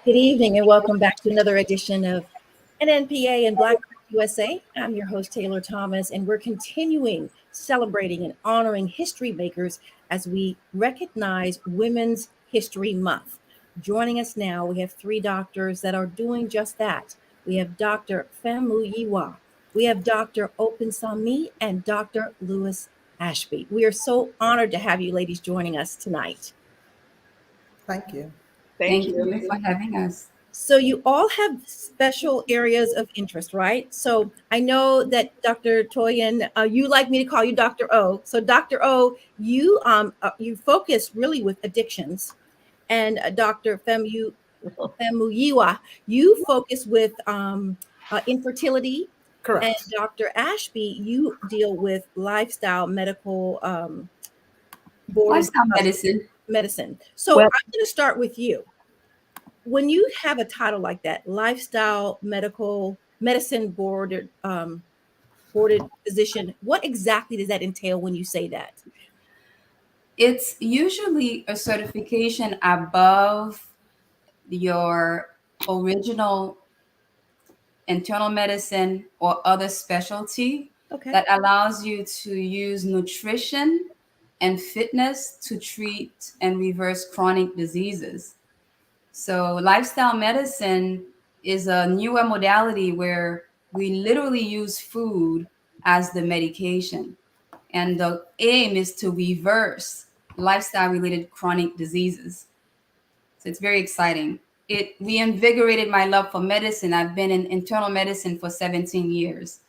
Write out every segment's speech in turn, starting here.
Good evening and welcome back to another edition of NNPA and Black USA. I'm your host, Taylor Thomas, and we're continuing celebrating and honoring history makers as we recognize Women's History Month. Joining us now, we have three doctors that are doing just that. We have Dr. Famuyiwa, we have Dr. Opesanmi, and Dr. Louis Ashby. We are so honored to have you ladies joining us tonight. Thank you. Thank you for having us. So you all have special areas of interest, right? So I know that Dr. Toyin, you like me to call you Dr. O. So Dr. O, you focus really with addictions, and Dr. Famuyiwa, you focus with infertility. Correct. And Dr. Ashby, you deal with lifestyle medical Lifestyle medicine. So I'm going to start with you. When you have a title like that, lifestyle medicine boarded physician, what exactly does that entail when you say that? It's usually a certification above your original internal medicine or other specialty that allows you to use nutrition and fitness to treat and reverse chronic diseases. So lifestyle medicine is a newer modality where we literally use food as the medication. And the aim is to reverse lifestyle related chronic diseases. So it's very exciting. It reinvigorated my love for medicine. I've been in internal medicine for 17 years.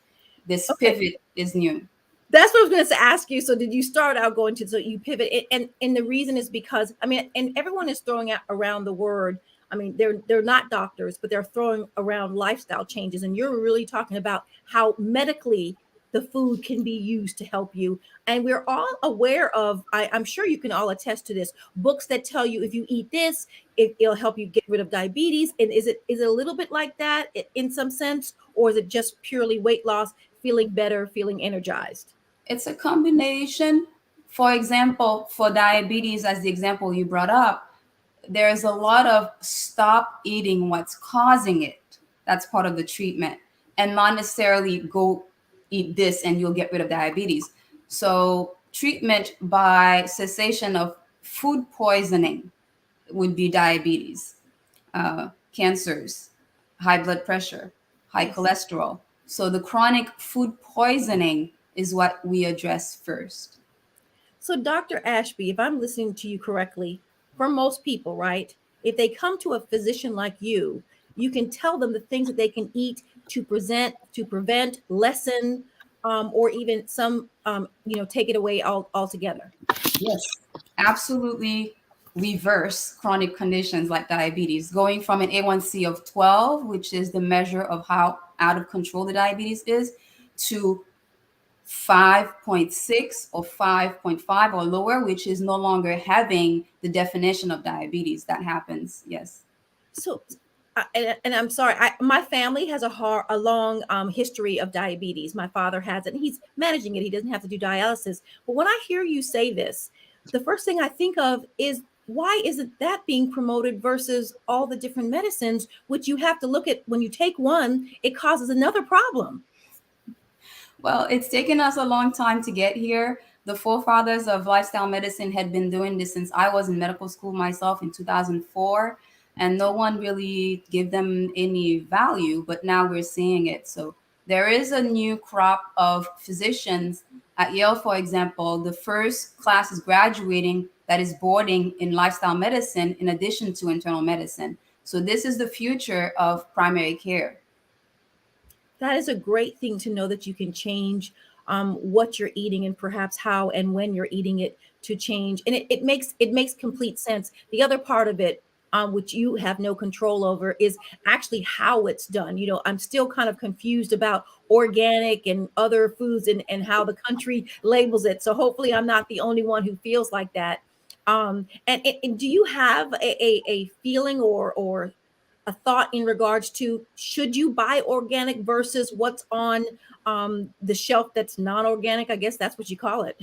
This pivot is new. That's what I was going to ask you. So did you start out going to, so you pivot, and the reason is because, I mean, and everyone is throwing out around the word, I mean, they're not doctors, but they're throwing around lifestyle changes. And you're really talking about how medically the food can be used to help you. And we're all aware of, I'm sure you can all attest to this, books that tell you if you eat this, it'll help you get rid of diabetes. And is it a little bit like that in some sense, or is it just purely weight loss, feeling better, feeling energized? It's a combination. For example, for diabetes, as the example you brought up, there's a lot of stop eating what's causing it. That's part of the treatment, and not necessarily go eat this and you'll get rid of diabetes. So treatment by cessation of food poisoning would be diabetes, cancers, high blood pressure, high cholesterol. So the chronic food poisoning is what we address first. So Dr. Ashby, if I'm listening to you correctly, for most people, right, if they come to a physician like you, you can tell them the things that they can eat to prevent, lessen, or even some, take it away altogether. Yes, absolutely. Reverse chronic conditions like diabetes, going from an A1C of 12, which is the measure of how out of control the diabetes is, to 5.6 or 5.5 or lower, which is no longer having the definition of diabetes. That happens. Yes. So, and I'm sorry, my family has a long history of diabetes. My father has it, and he's managing it. He doesn't have to do dialysis. But when I hear you say this, the first thing I think of is, why isn't that being promoted versus all the different medicines, which you have to look at when you take one, it causes another problem? Well, it's taken us a long time to get here. The forefathers of lifestyle medicine had been doing this since I was in medical school myself in 2004, and no one really gave them any value, but now we're seeing it. So there is a new crop of physicians at Yale, for example. The first class is graduating that is boarding in lifestyle medicine in addition to internal medicine. So this is the future of primary care. That is a great thing to know, that you can change what you're eating and perhaps how and when you're eating it to change. And it makes complete sense. The other part of it, which you have no control over, is actually how it's done. I'm still kind of confused about organic and other foods and how the country labels it. So hopefully I'm not the only one who feels like that. And do you have a feeling or a thought in regards to, should you buy organic versus what's on the shelf that's non-organic? I guess that's what you call it.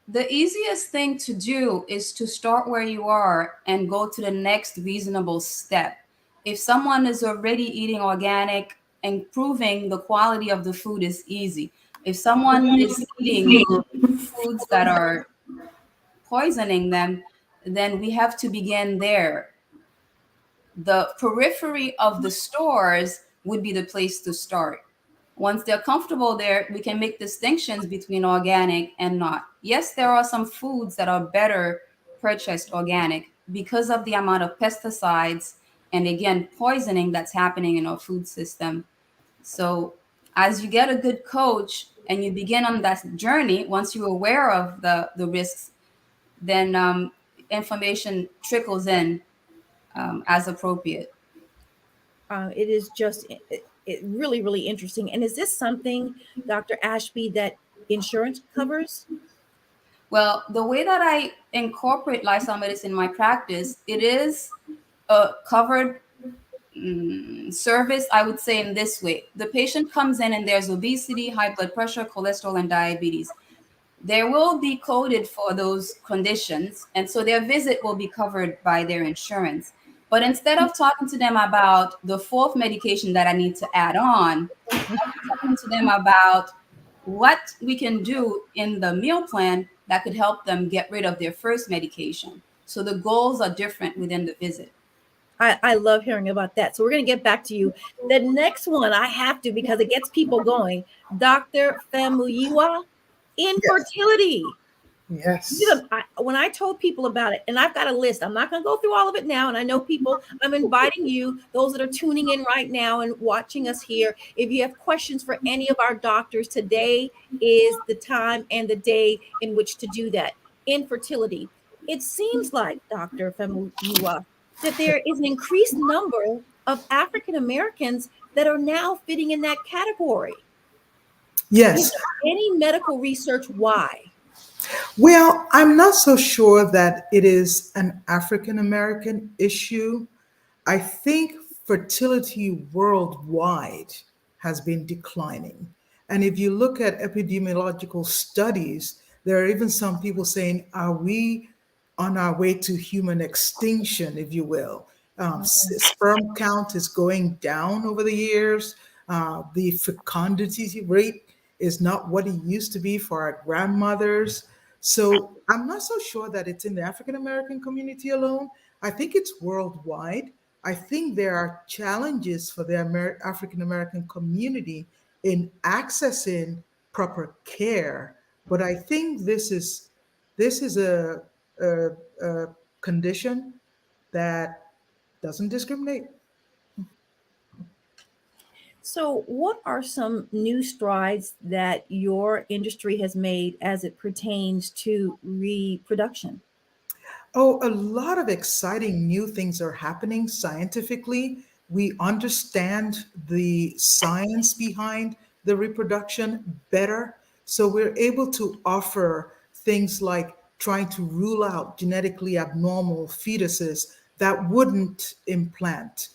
The easiest thing to do is to start where you are and go to the next reasonable step. if someone is already eating organic, improving the quality of the food is easy. If someone is eating foods that are poisoning them, then we have to begin there. The periphery of the stores would be the place to start. Once they're comfortable there, we can make distinctions between organic and not. Yes, there are some foods that are better purchased organic because of the amount of pesticides and, again, poisoning that's happening in our food system. So as you get a good coach and you begin on that journey, once you're aware of the risks, then information trickles in as appropriate. It is just really, really interesting. And is this something, Dr. Ashby, that insurance covers? Well, the way that I incorporate lifestyle medicine in my practice, it is a covered service, I would say, in this way. The patient comes in and there's obesity, high blood pressure, cholesterol, and diabetes. There will be coded for those conditions, and so their visit will be covered by their insurance. But instead of talking to them about the fourth medication that I need to add on, I'll be talking to them about what we can do in the meal plan that could help them get rid of their first medication. So the goals are different within the visit. I love hearing about that. So we're going to get back to you. The next one I have to, because it gets people going. Dr. Famuyiwa, infertility. Yes. When I told people about it, and I've got a list, I'm not going to go through all of it now. And I know people, I'm inviting you, those that are tuning in right now and watching us here. If you have questions for any of our doctors, today is the time and the day in which to do that. Infertility. It seems like, Dr. Famuyiwa, that there is an increased number of African Americans that are now fitting in that category. Yes. Is there any medical research why? Well, I'm not so sure that it is an African American issue. I think fertility worldwide has been declining. And if you look at epidemiological studies, there are even some people saying, are we on our way to human extinction, if you will? Sperm count is going down over the years. The fecundity rate is not what it used to be for our grandmothers. So I'm not so sure that it's in the African American community alone. I think it's worldwide. I think there are challenges for the African American community in accessing proper care, but I think this is a condition that doesn't discriminate. So, what are some new strides that your industry has made as it pertains to reproduction? Oh, a lot of exciting new things are happening scientifically. We understand the science behind the reproduction better. So we're able to offer things like trying to rule out genetically abnormal fetuses that wouldn't implant.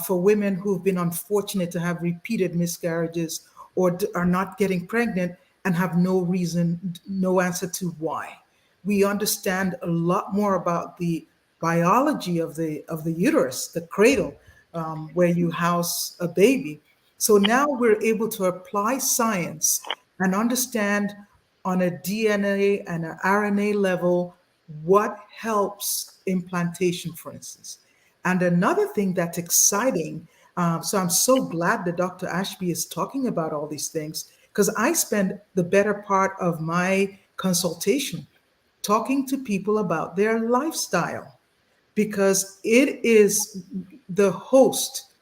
For women who've been unfortunate to have repeated miscarriages or are not getting pregnant and have no reason, no answer to why. We understand a lot more about the biology of the uterus, the cradle, where you house a baby. So now we're able to apply science and understand on a DNA and an RNA level what helps implantation, for instance. And another thing that's exciting, so I'm so glad that Dr. Ashby is talking about all these things because I spend the better part of my consultation talking to people about their lifestyle because it is the host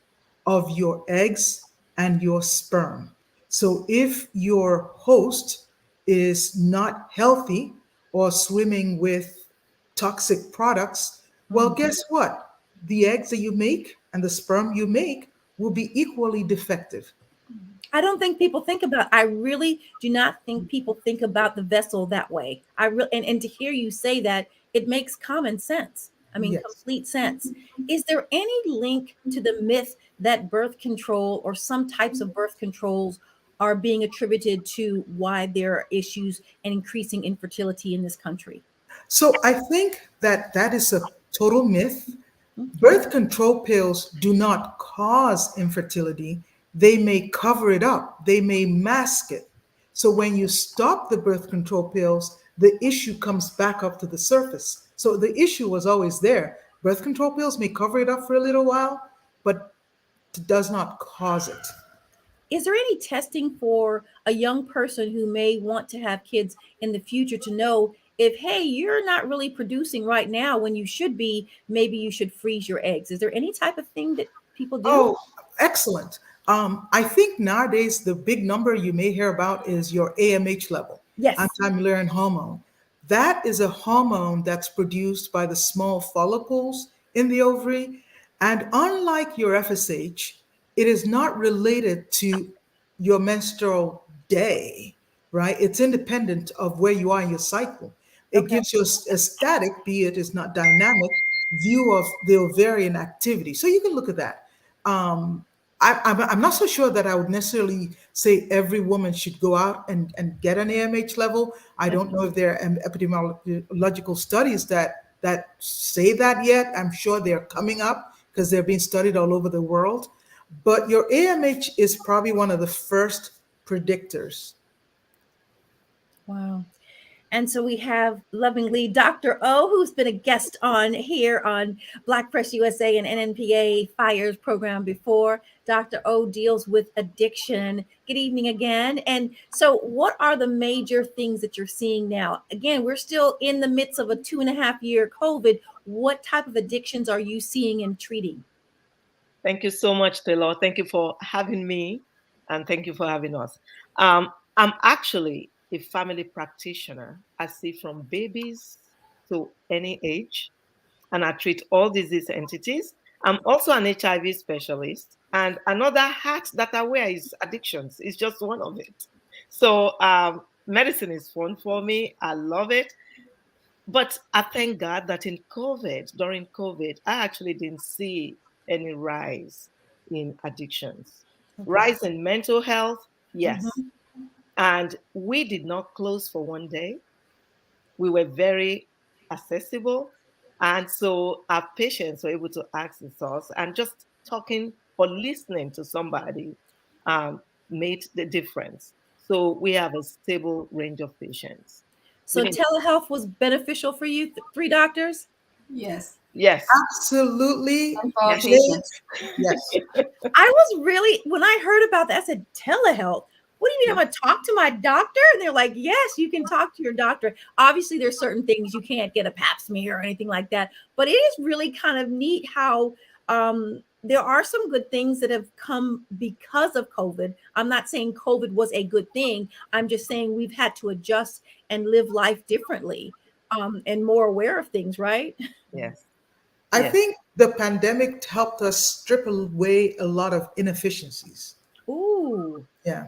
of your eggs and your sperm. So if your host is not healthy or swimming with toxic products, well, guess what? The eggs that you make and the sperm you make will be equally defective. I don't think people think about, I really do not think people think about the vessel that way. And to hear you say that, it makes common sense. I mean, Yes. complete sense. Is there any link to the myth that birth control or some types of birth controls are being attributed to why there are issues and increasing infertility in this country? So I think that that is a total myth. Birth control pills do not cause infertility. They may cover it up, they may mask it. So when you stop the birth control pills, the issue comes back up to the surface. So the issue was always there. Birth control pills may cover it up for a little while, but does not cause it. Is there any testing for a young person who may want to have kids in the future to know if, hey, you're not really producing right now when you should be, maybe you should freeze your eggs? Is there any type of thing that people do? Oh, excellent. I think nowadays the big number you may hear about is your AMH level, Yes. anti-Mullerian hormone. That is a hormone that's produced by the small follicles in the ovary. And unlike your FSH, it is not related to your menstrual day, right? It's independent of where you are in your cycle. It Okay. gives you a static, be it is not dynamic, view of the ovarian activity. So you can look at that. I'm not so sure that I would necessarily say every woman should go out and get an AMH level. I don't know if there are epidemiological studies that say that yet. I'm sure they're coming up because they're being studied all over the world. But your AMH is probably one of the first predictors. Wow. And so we have lovingly Dr. O, who's been a guest on here on Black Press USA and NNPA Fires program before. Dr. O deals with addiction. Good evening again. And so what are the major things that you're seeing now? Again, we're still in the midst of a 2.5-year COVID. What type of addictions are you seeing and treating? Thank you so much, Taylor. Thank you for having me, and thank you for having us. I'm actually a family practitioner. I see from babies to any age, and I treat all disease entities. I'm also an HIV specialist, and another hat that I wear is addictions. It's just one of it. So medicine is fun for me. I love it. But I thank God that during COVID, I actually didn't see any rise in addictions. Okay. Rise in mental health, yes. Mhm. And we did not close for one day. We were very accessible. And so our patients were able to access us, and just talking or listening to somebody made the difference. So we have a stable range of patients. So telehealth was beneficial for you, three doctors? Yes. Yes. Absolutely. And for our Yes. patients. Yes. I was really, when I heard about that, I said, telehealth. What do you mean? I'm going to talk to my doctor? And they're like, yes, you can talk to your doctor. Obviously, there's certain things you can't get a pap smear or anything like that. But it is really kind of neat how there are some good things that have come because of COVID. I'm not saying COVID was a good thing. I'm just saying we've had to adjust and live life differently and more aware of things, right? Yes. I Yes. think the pandemic helped us strip away a lot of inefficiencies. Ooh. Yeah.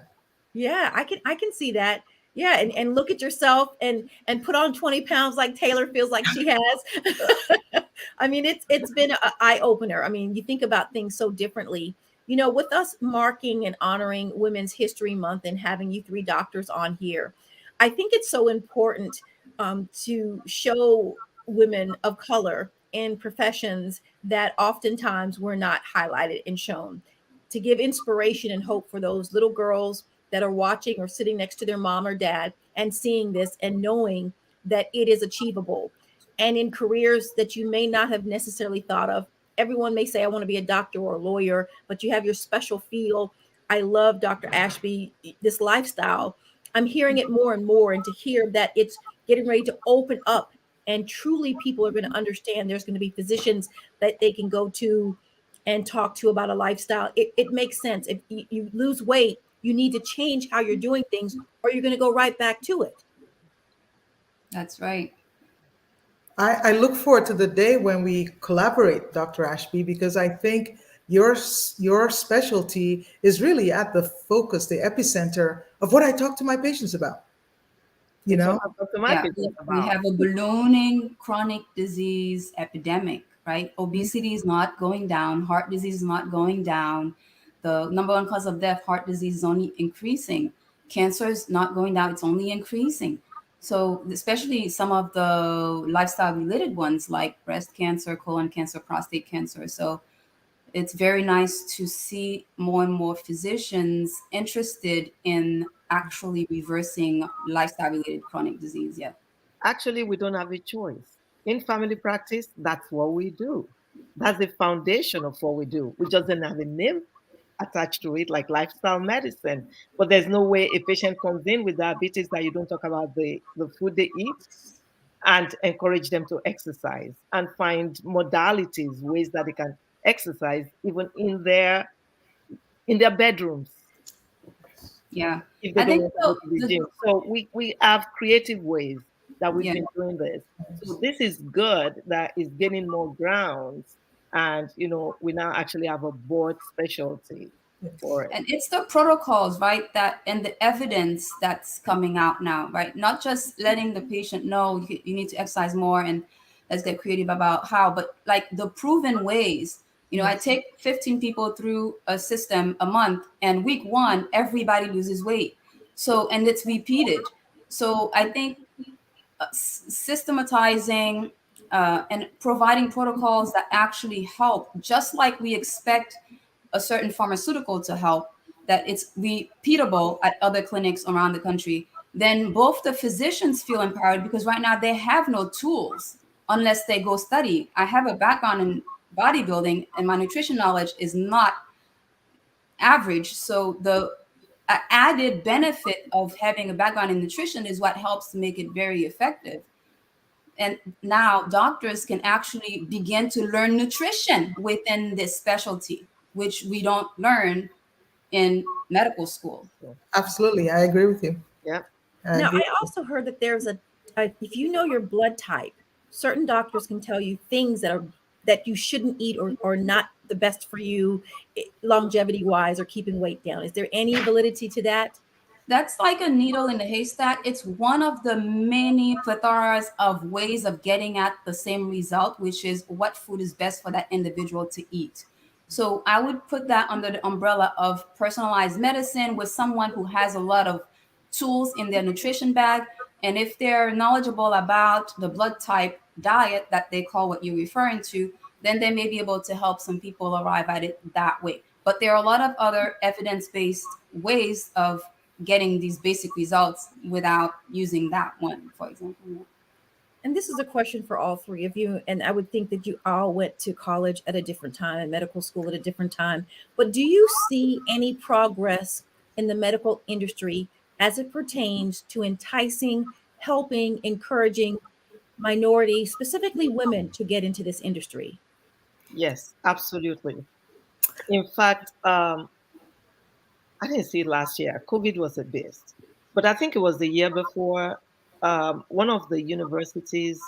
Yeah, I can see that. Yeah, and look at yourself and put on 20 pounds like Taylor feels like she has. I mean, it's been an eye opener. I mean, you think about things so differently. You know, with us marking and honoring Women's History Month and having you three doctors on here, I think it's so important to show women of color in professions that oftentimes were not highlighted and shown, to give inspiration and hope for those little girls that are watching or sitting next to their mom or dad and seeing this and knowing that it is achievable. And in careers that you may not have necessarily thought of, everyone may say, I want to be a doctor or a lawyer, but you have your special field. I love Dr. Ashby, this lifestyle. I'm hearing it more and more, and to hear that it's getting ready to open up and truly people are going to understand there's going to be physicians that they can go to and talk to about a lifestyle. It makes sense. If you lose weight, you need to change how you're doing things or you're going to go right back to it. That's right. I look forward to the day when we collaborate, Dr. Ashby, because I think your specialty is really at the focus, the epicenter of what I talk to my patients about. You It's know? what I'm talking to my Yeah, patients we about. have a ballooning chronic disease epidemic, right? Obesity is not going down. Heart disease is not going down. The number one cause of death, heart disease, is only increasing. Cancer is not going down. It's only increasing. So especially some of the lifestyle related ones like breast cancer, colon cancer, prostate cancer. So it's very nice to see more and more physicians interested in actually reversing lifestyle related chronic disease. Yeah. Actually, we don't have a choice. In family practice, that's what we do. That's the foundation of what we do. We just don't have a name attached to it, like lifestyle medicine. But there's no way a patient comes in with diabetes that you don't talk about the food they eat and encourage them to exercise and find modalities, ways that they can exercise even in their bedrooms Yeah. if they I don't think want to go to the gym. So we have creative ways that we've yeah. been doing this. So this is good that is gaining more grounds. And we now actually have a board specialty for it. And it's the protocols, right? That and the evidence that's coming out now, right? Not just letting the patient know you need to exercise more and let's get creative about how, but like the proven ways. I Yes. take 15 people through a system a month, and week one, everybody loses weight. So, and it's repeated. So I think systematizing and providing protocols that actually help, just like we expect a certain pharmaceutical to help, that it's repeatable at other clinics around the country, then both the physicians feel empowered because right now they have no tools unless they go study. I have a background in bodybuilding and my nutrition knowledge is not average. So the added benefit of having a background in nutrition is what helps to make it very effective. And now doctors can actually begin to learn nutrition within this specialty, which we don't learn in medical school. Absolutely. I agree with you. Yeah. I Now, agree. I also heard that there's if you know your blood type, certain doctors can tell you things that you shouldn't eat or not the best for you, longevity wise or keeping weight down. Is there any validity to that? That's like a needle in a haystack. It's one of the many plethoras of ways of getting at the same result, which is what food is best for that individual to eat. So I would put that under the umbrella of personalized medicine with someone who has a lot of tools in their nutrition bag. And if they're knowledgeable about the blood type diet that they call what you're referring to, then they may be able to help some people arrive at it that way. But there are a lot of other evidence based ways of getting these basic results without using that one, for example. And this is a question for all three of you. And I would think that you all went to college at a different time and medical school at a different time. But do you see any progress in the medical industry as it pertains to enticing, helping, encouraging minority, specifically women, to get into this industry? Yes, absolutely. In fact, I didn't see it last year. COVID was a beast. But I think it was the year before, one of the universities,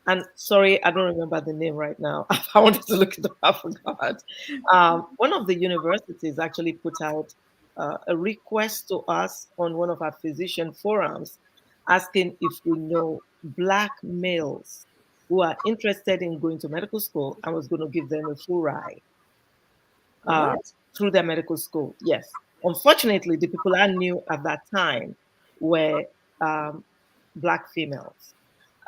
and sorry, I don't remember the name right now. I wanted to look it up, I forgot. One of the universities actually put out a request to us on one of our physician forums asking if we know Black males who are interested in going to medical school and was going to give them a full ride uh, What? through their medical school. Yes. Unfortunately, the people I knew at that time were um, Black females.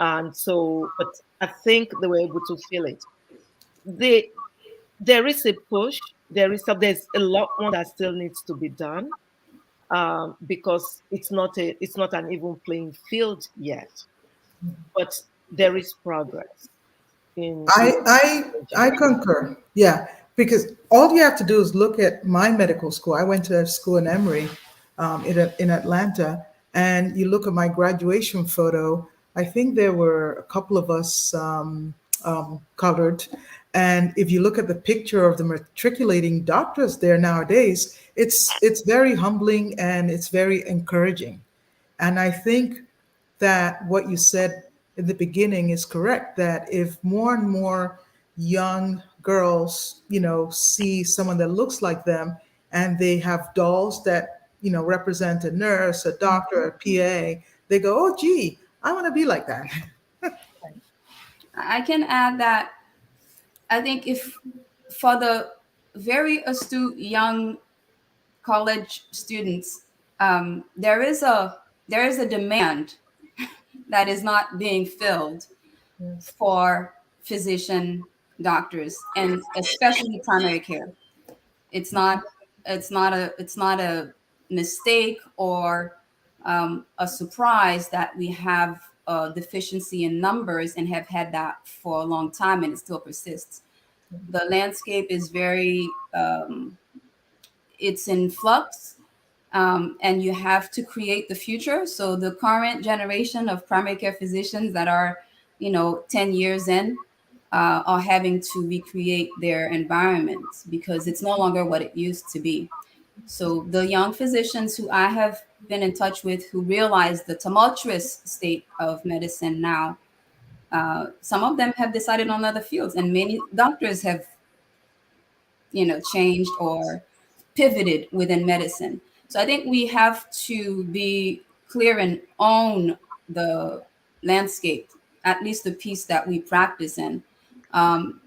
And so, but I think they were able to feel it. They, there is a push. There's a lot more that still needs to be done because it's not an even playing field yet. But there is progress in I I technology. concur. Yeah, because all you have to do is look at my medical school. I went to a school in Emory, in Atlanta, and you look at my graduation photo. I think there were a couple of us colored, and if you look at the picture of the matriculating doctors there nowadays, it's very humbling and it's very encouraging. And I think that what you said in the beginning is correct, that if more and more young girls, see someone that looks like them and they have dolls that, represent a nurse, a doctor, a PA, they go, oh, gee, I want to be like that. I can add that I think if for the very astute young college students, there is a demand that is not being filled Yes. for physician doctors, and especially primary care. It's not a mistake or a surprise that we have a deficiency in numbers and have had that for a long time, and it still persists. The landscape is very it's in flux, and you have to create the future. So the current generation of primary care physicians that are 10 years in are having to recreate their environments because it's no longer what it used to be. So the young physicians who I have been in touch with who realize the tumultuous state of medicine now, some of them have decided on other fields, and many doctors have changed or pivoted within medicine. So I think we have to be clear and own the landscape, at least the piece that we practice in, um,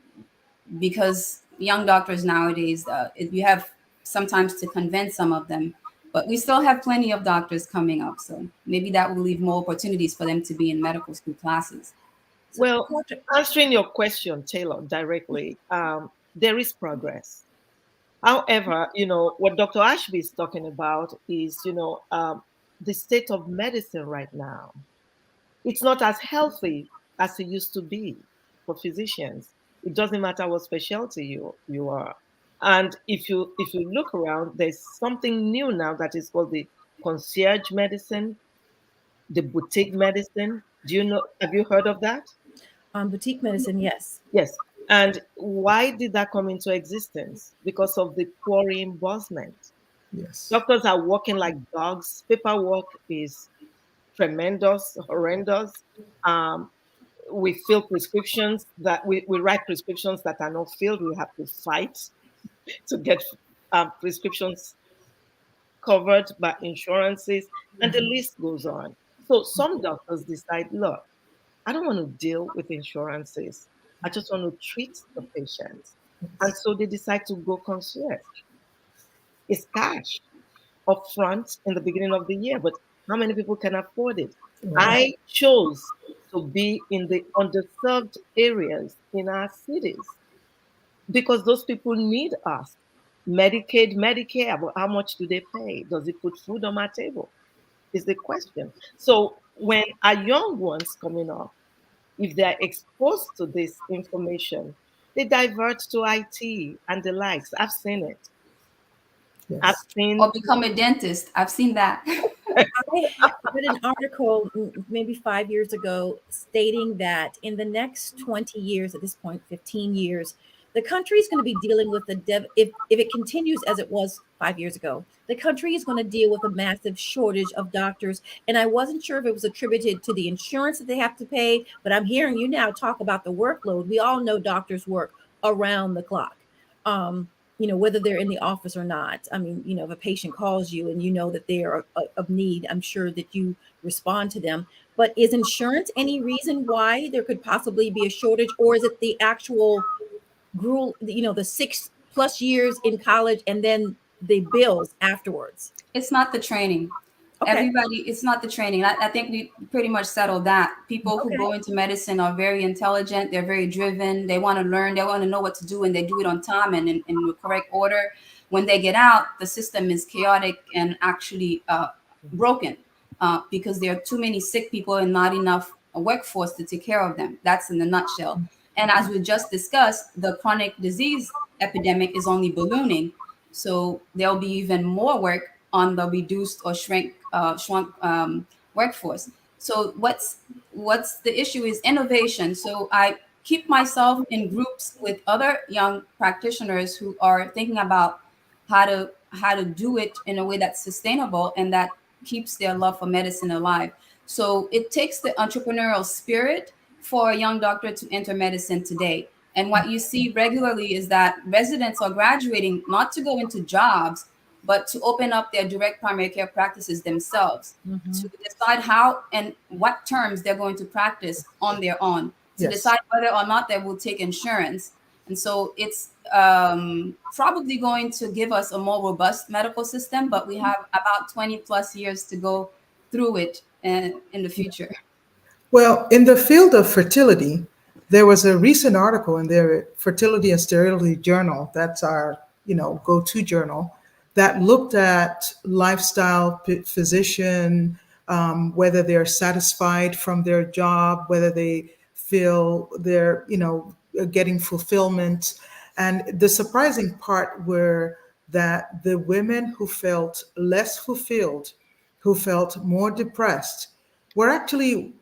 because young doctors nowadays, you have sometimes to convince some of them, but we still have plenty of doctors coming up. So maybe that will leave more opportunities for them to be in medical school classes. So, Well, Dr. answering your question, Taylor, directly, there is progress. However, what Dr. Ashby is talking about is, the state of medicine right now. It's not as healthy as it used to be for physicians. It doesn't matter what specialty you are. And if you look around, there's something new now that is called the concierge medicine, the boutique medicine. Have you heard of that? Boutique medicine, yes. Yes. And why did that come into existence? Because of the poor reimbursement. Yes. Doctors are working like dogs. Paperwork is tremendous, horrendous. Um, we fill prescriptions that we write prescriptions that are not filled. We have to fight to get prescriptions covered by insurances, and the list goes on. So some doctors decide, look, I don't want to deal with insurances. I just want to treat the patients. And so they decide to go concierge. It's cash upfront in the beginning of the year, but how many people can afford it? Right. I chose to be in the underserved areas in our cities because those people need us. Medicaid, Medicare, but how much do they pay? Does it put food on my table? Is the question. So when our young ones coming up, if they're exposed to this information, they divert to IT and the likes. I've seen it. I've Yes. Or seen, become a dentist. I've seen that. I read an article maybe 5 years ago stating that in the next 20 years, at this point, 15 years, the country is going to be dealing with if it continues as it was 5 years ago, the country is going to deal with a massive shortage of doctors. And I wasn't sure if it was attributed to the insurance that they have to pay, but I'm hearing you now talk about the workload. We all know doctors work around the clock. Whether they're in the office or not. I mean, if a patient calls you and you know that they are of need, I'm sure that you respond to them. But is insurance any reason why there could possibly be a shortage, or is it the actual gruel, the 6+ years in college and then the bills afterwards? It's not the training. Okay. Everybody, it's not the training. I think we pretty much settled that. People who Okay. go into medicine are very intelligent. They're very driven. They want to learn. They want to know what to do, and they do it on time and in the correct order. When they get out, the system is chaotic and actually broken because there are too many sick people and not enough workforce to take care of them. That's in a nutshell. And as we just discussed, the chronic disease epidemic is only ballooning. So there'll be even more work on the reduced or shrunk workforce. So what's the issue is innovation. So I keep myself in groups with other young practitioners who are thinking about how to do it in a way that's sustainable and that keeps their love for medicine alive. So it takes the entrepreneurial spirit for a young doctor to enter medicine today. And what you see regularly is that residents are graduating not to go into jobs, but to open up their direct primary care practices themselves, to decide how and what terms they're going to practice on their own, to Yes. decide whether or not they will take insurance. And so it's probably going to give us a more robust medical system, but we have about 20+ years to go through it in the future. Well, in the field of fertility, there was a recent article in their Fertility and Sterility Journal. That's our, go-to journal that looked at lifestyle physician, whether they're satisfied from their job, whether they feel they're, getting fulfillment. And the surprising part were that the women who felt less fulfilled, who felt more depressed, were actually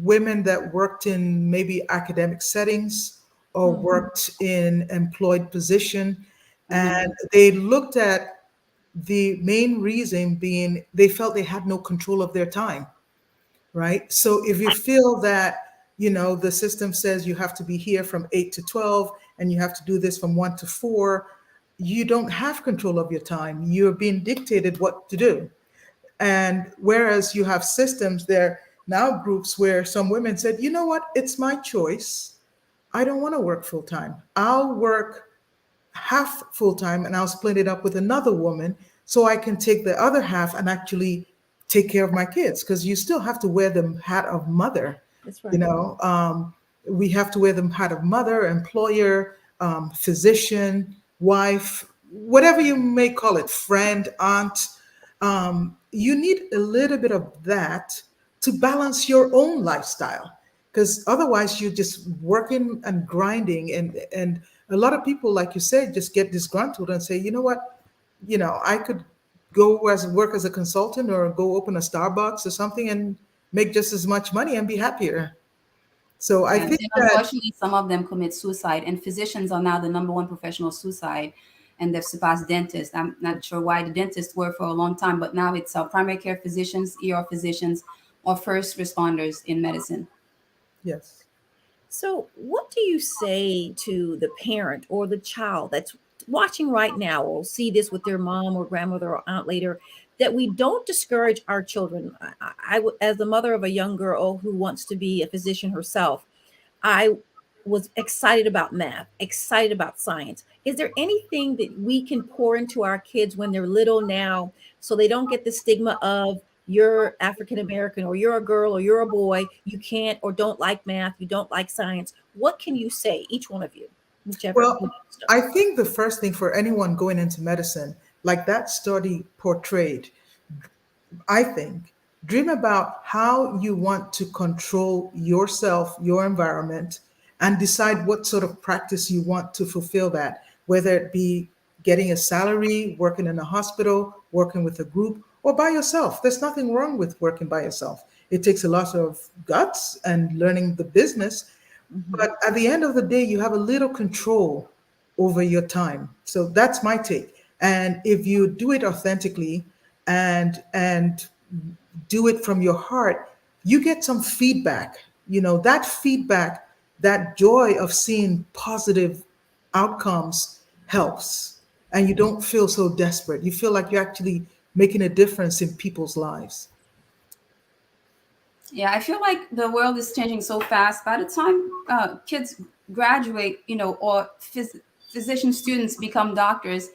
women that worked in maybe academic settings or worked in employed position. And they looked at the main reason being they felt they had no control of their time, right? So if you feel that, the system says you have to be here from 8 to 12 and you have to do this from 1 to 4, you don't have control of your time. You're being dictated what to do. And whereas you have systems, there now groups where some women said, you know what, it's my choice. I don't want to work full time. I'll work half full time and I'll split it up with another woman so I can take the other half and actually take care of my kids. Because you still have to wear the hat of mother. That's right. You know, we have to wear the hat of mother, employer, physician, wife, whatever you may call it, friend, aunt. You need a little bit of that to balance your own lifestyle, because otherwise you're just working and grinding, and a lot of people, like you said, just get disgruntled and say, you know what, I could go as work as a consultant or go open a Starbucks or something and make just as much money and be happier. So I Yes, think and that, unfortunately, some of them commit suicide, and physicians are now the number one professional suicide, and they've surpassed dentists. I'm not sure why the dentists were for a long time, but now it's primary care physicians, ER physicians, or first responders in medicine. yes. So, what do you say to the parent or the child that's watching right now or see this with their mom or grandmother or aunt later, that we don't discourage our children? As the mother of a young girl who wants to be a physician herself, I was excited about math, excited about science. Is there anything that we can pour into our kids when they're little now so they don't get the stigma of you're African American or you're a girl or you're a boy, you can't or don't like math, you don't like science? What can you say, each one of you, whichever who Well, wants to start? I think the first thing for anyone going into medicine, like that study portrayed, I think, dream about how you want to control yourself, your environment, and decide what sort of practice you want to fulfill that, whether it be getting a salary, working in a hospital, working with a group, or by yourself. There's nothing wrong with working by yourself. It takes a lot of guts and learning the business, Mhm. but at the end of the day, you have a little control over your time. So that's my take. And if you do it authentically and do it from your heart, you get some feedback. That feedback, that joy of seeing positive outcomes helps. And you don't feel so desperate. You feel like you're actually making a difference in people's lives. Yeah, I feel like the world is changing so fast. By the time kids graduate, or physician students become doctors,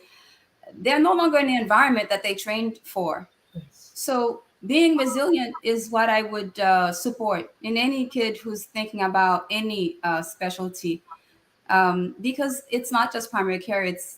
they're no longer in the environment that they trained for. Yes. So being resilient is what I would support in any kid who's thinking about any specialty, because it's not just primary care; it's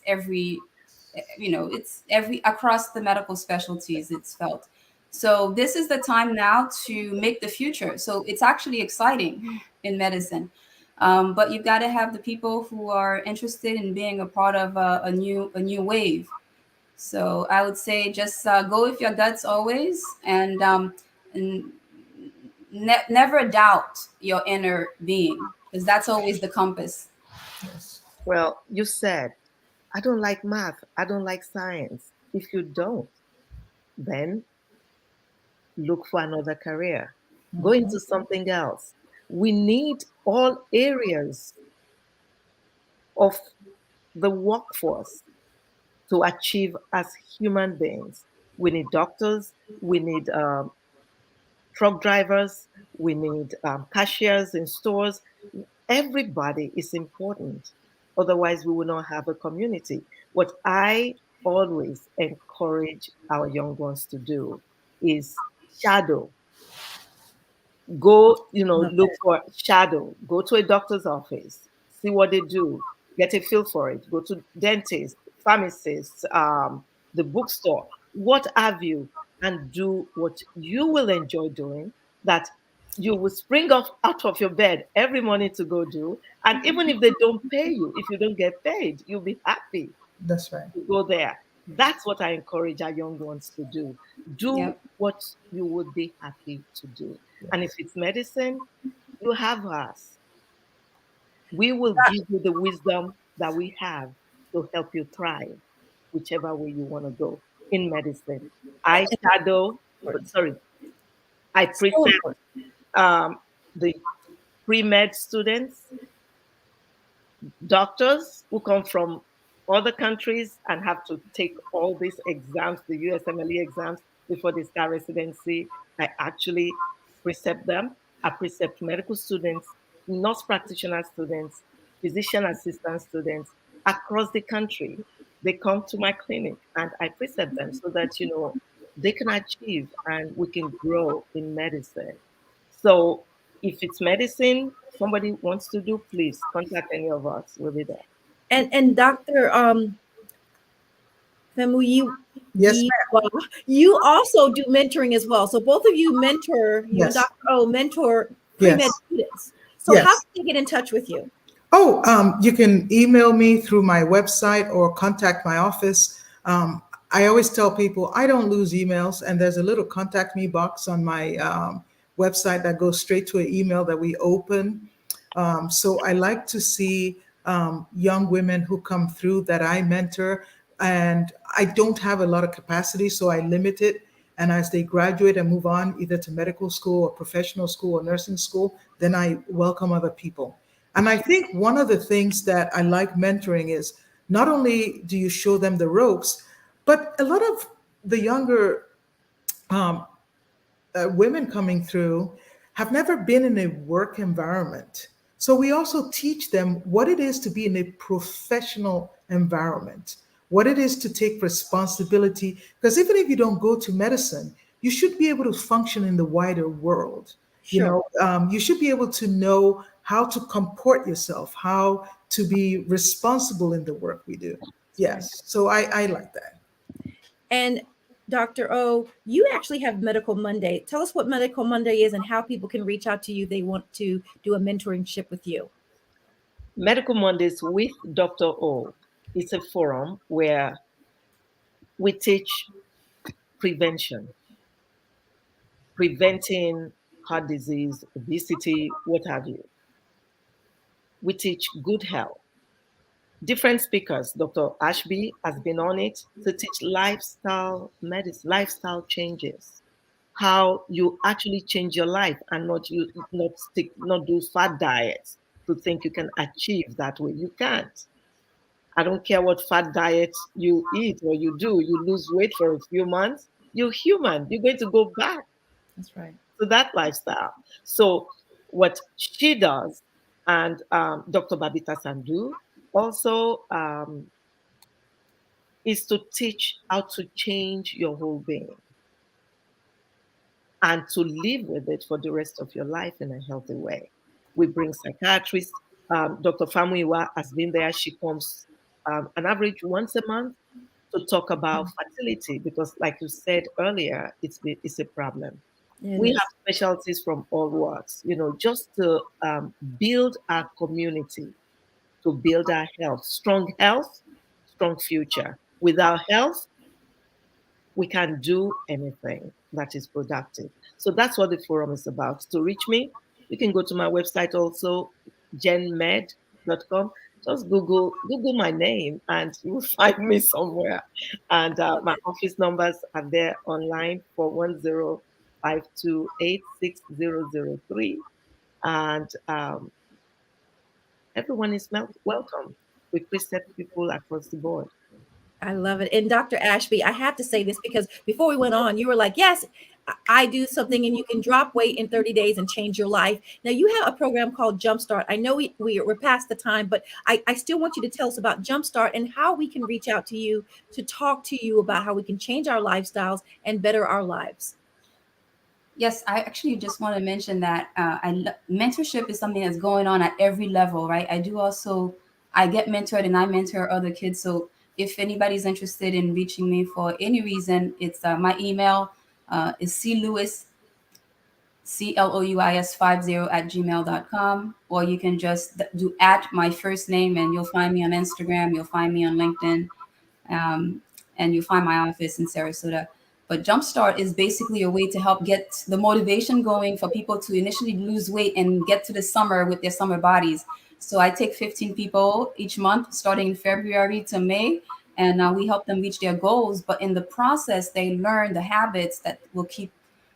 it's every across the medical specialties. It's felt. So this is the time now to make the future. So it's actually exciting in medicine. But you've got to have the people who are interested in being a part of a new wave. So I would say just go with your guts always, and never doubt your inner being, because that's always the compass. Yes. Well, you said, I don't like math, I don't like science. If you don't, then look for another career, go into something else. We need all areas of the workforce to achieve as human beings. We need doctors, we need truck drivers, we need cashiers in stores. Everybody is important. Otherwise, we will not have a community. What I always encourage our young ones to do is shadow Go, look for shadow, go to a doctor's office, see what they do, get a feel for it, go to dentists, pharmacists, the bookstore, what have you, and do what you will enjoy doing, that you will spring off out of your bed every morning to go do. And even if they don't pay you, if you don't get paid, you'll be happy That's right. to go there. That's what I encourage our young ones to do. Do Yep. what you would be happy to do. Yes. And if it's medicine, you have us. We will give you the wisdom that we have to help you thrive, whichever way you want to go in medicine. I shadow, sorry, I So precept important. the pre-med students, doctors who come from other countries and have to take all these exams, the USMLE exams, before they start residency. I actually precept them. I precept medical students, nurse practitioner students, physician assistant students across the country. They come to my clinic and I precept them so that, they can achieve and we can grow in medicine. So if it's medicine somebody wants to do, please contact any of us. We'll be there. And Dr. Famuyiwa, Yes, you also do mentoring as well. So both of you mentor, you and Yes. Dr. O mentor pre-med Yes. students. So how Yes. can they get in touch with you? Oh, you can email me through my website or contact my office. I always tell people I don't lose emails, and there's a little contact me box on my website that goes straight to an email that we open. So I like to see young women who come through that I mentor, and I don't have a lot of capacity, so I limit it. And as they graduate and move on, either to medical school or professional school or nursing school, then I welcome other people. And I think one of the things that I like mentoring is not only do you show them the ropes, but a lot of the younger um, women coming through have never been in a work environment. So we also teach them what it is to be in a professional environment, what it is to take responsibility. Because even if you don't go to medicine, you should be able to function in the wider world. Sure. You should be able to know how to comport yourself, how to be responsible in the work we do. Yes. So I like that. And Dr. O, you actually have Medical Monday. Tell us what Medical Monday is and how people can reach out to you if they want to do a mentorship with you. Medical Mondays with Dr. O. It's a forum where we teach prevention, preventing heart disease, obesity, what have you. We teach good health. Different speakers, Dr. Ashby has been on it to teach lifestyle medicine, lifestyle changes, how you actually change your life and not do fat diets to think you can achieve that way. You can't. I don't care what fat diet you eat or you do. You lose weight for a few months. You're human. You're going to go back That's right. to that lifestyle. So what she does, and Dr. Babita Sandu also is to teach how to change your whole being and to live with it for the rest of your life in a healthy way. We bring psychiatrists. Dr. Famuyiwa has been there. She comes an average once a month to talk about fertility because, like you said earlier, it's a problem. We have specialties from all walks, just to build our community, to build our health, strong future. Without health, we can't do anything that is productive. So that's what the forum is about. To reach me, you can go to my website also, genmed.com. Just Google my name and you will find me somewhere. And my office numbers are there online for 1052860003. And everyone is welcome. We precept people across the board. I love it. And Dr. Ashby, I have to say this because before we went on, you were like, yes, I do something and you can drop weight in 30 days and change your life. Now you have a program called Jumpstart. I know we're past the time, but I still want you to tell us about Jumpstart and how we can reach out to you to talk to you about how we can change our lifestyles and better our lives. Yes, I actually just want to mention that mentorship is something that's going on at every level, right? I get mentored and I mentor other kids. So if anybody's interested in reaching me for any reason, it's my email is clouis50 or you can just do at my first name and you'll find me on Instagram, you'll find me on LinkedIn, um, and you'll find my office in Sarasota. But Jumpstart is basically a way to help get the motivation going for people to initially lose weight and get to the summer with their summer bodies. So I take 15 people each month, starting in February to May, and we help them reach their goals. But in the process, they learn the habits that will keep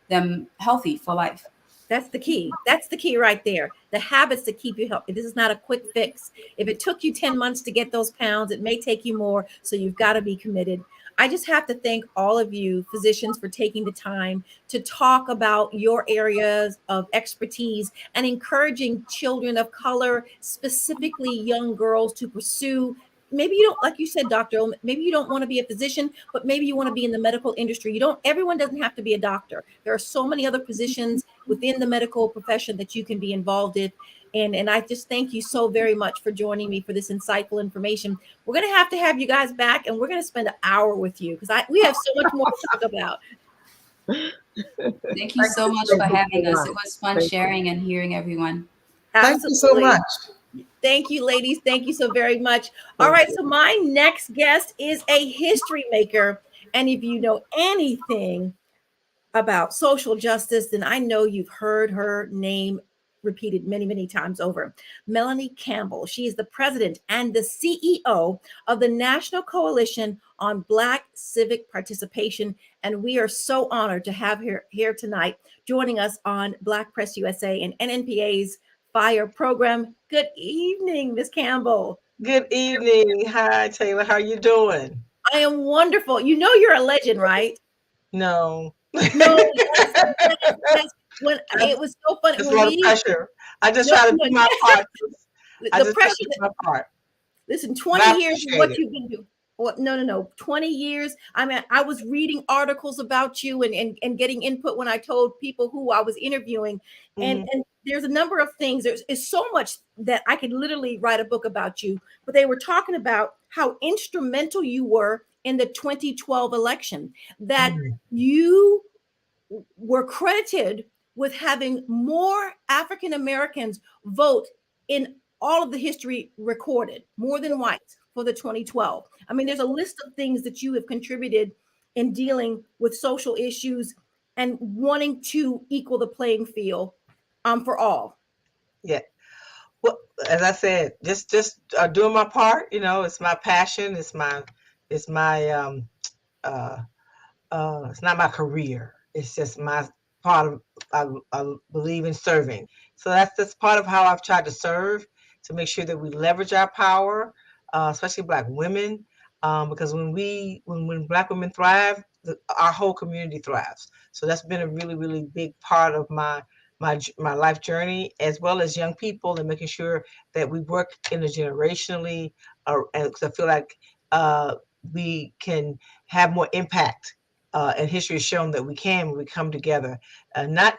them healthy for life. That's the key. That's the key right there. The habits that keep you healthy. This is not a quick fix. If it took you 10 months to get those pounds, it may take you more. So you've got to be committed. I just have to thank all of you physicians for taking the time to talk about your areas of expertise and encouraging children of color, specifically young girls, to pursue. Maybe you don't, like you said, Dr. Maybe you don't want to be a physician, but maybe you want to be in the medical industry. Everyone doesn't have to be a doctor. There are so many other positions within the medical profession that you can be involved in. And I just thank you so very much for joining me for this insightful information. We're going to have you guys back, and we're going to spend an hour with you because we have so much more to talk about. Thank you so much for having us. It was fun sharing and hearing everyone. Thank you so much. Thank you, ladies. Thank you so very much. All right. So my next guest is a history maker. And if you know anything about social justice, then I know you've heard her name repeated many, many times over. Melanie Campbell. She is the president and the CEO of the National Coalition on Black Civic Participation. And we are so honored to have her here tonight, joining us on Black Press USA and NNPA's Fire program. Good evening, Ms. Campbell. Good evening. Hi, Taylor. How you doing? I am wonderful. You know you're a legend, right? No. No, yes. When it was so funny. It's a lot of pressure. I just try to do my part. The pressure. Listen, 20 years of what you've been doing. Well, no. 20 years. I mean, I was reading articles about you and getting input when I told people who I was interviewing. And there's a number of things. There's so much that I could literally write a book about you. But they were talking about how instrumental you were in the 2012 election, that you were credited with having more African Americans vote in all of the history recorded, more than whites, for the 2012. I mean, there's a list of things that you have contributed in dealing with social issues and wanting to equal the playing field for all. Yeah. Well, as I said, just doing my part. You know, it's my passion. It's not my career. It's just my part of, I believe in serving. So that's part of how I've tried to serve, to make sure that we leverage our power, especially Black women, because when Black women thrive, our whole community thrives. So that's been a really, really big part of my life journey, as well as young people, and making sure that we work intergenerationally, and because I feel like we can have more impact. And history has shown that we can when we come together, not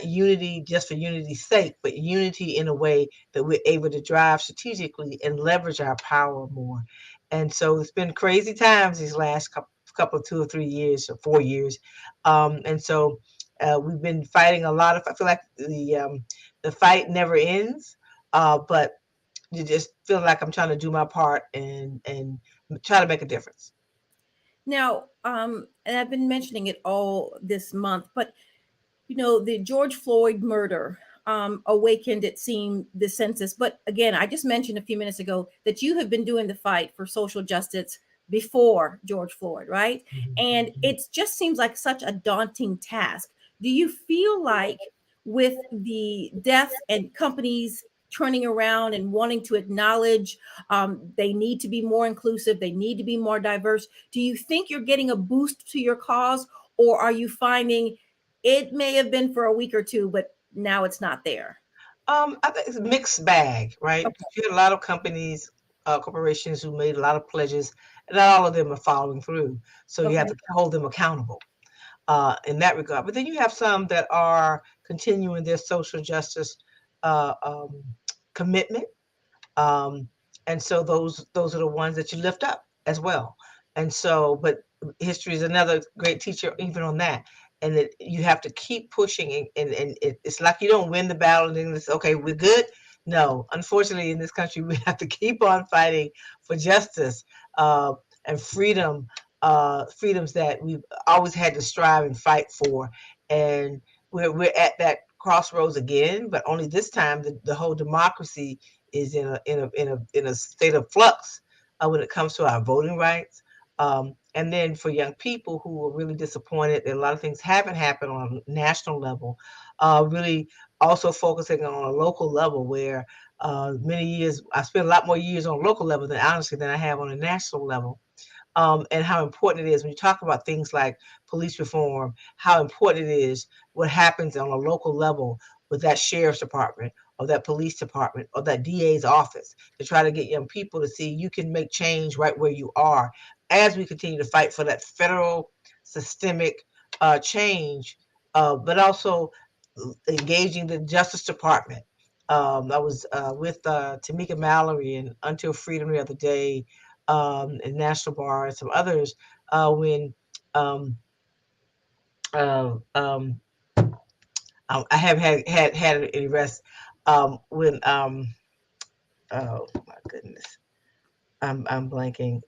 unity just for unity's sake, but unity in a way that we're able to drive strategically and leverage our power more. And so it's been crazy times these last couple 2 or 3 years or 4 years. And so we've been fighting a lot. I feel like the fight never ends, but you just feel like I'm trying to do my part and try to make a difference. Now, and I've been mentioning it all this month, but the George Floyd murder awakened, it seemed, the census. But again, I just mentioned a few minutes ago that you have been doing the fight for social justice before George Floyd, right? And it just seems like such a daunting task. Do you feel like with the death and companies turning around and wanting to acknowledge they need to be more inclusive, they need to be more diverse, do you think you're getting a boost to your cause, or are you finding it may have been for a week or two, but now it's not there? I think it's a mixed bag, right? Okay. You had a lot of companies, corporations who made a lot of pledges, and not all of them are following through. So you have to hold them accountable. in that regard. But then you have some that are continuing their social justice commitment. And so those are the ones that you lift up as well. And so, but history is another great teacher even on that. And that you have to keep pushing, and it's like you don't win the battle and then it's okay, we're good. No, unfortunately, in this country, we have to keep on fighting for justice and freedom, freedoms that we've always had to strive and fight for. And we're at that crossroads again, but only this time the whole democracy is in a state of flux when it comes to our voting rights. And then for young people who are really disappointed that a lot of things haven't happened on a national level, really also focusing on a local level where many years, I spent a lot more years on a local level than honestly than I have on a national level. And how important it is when you talk about things like police reform, how important it is what happens on a local level with that sheriff's department or that police department or that DA's office to try to get young people to see you can make change right where you are as we continue to fight for that federal systemic change, but also engaging the Justice Department. I was with Tamika Mallory and Until Freedom the other day, and National Bar and some others when I have had an arrest when oh my goodness, I'm blanking.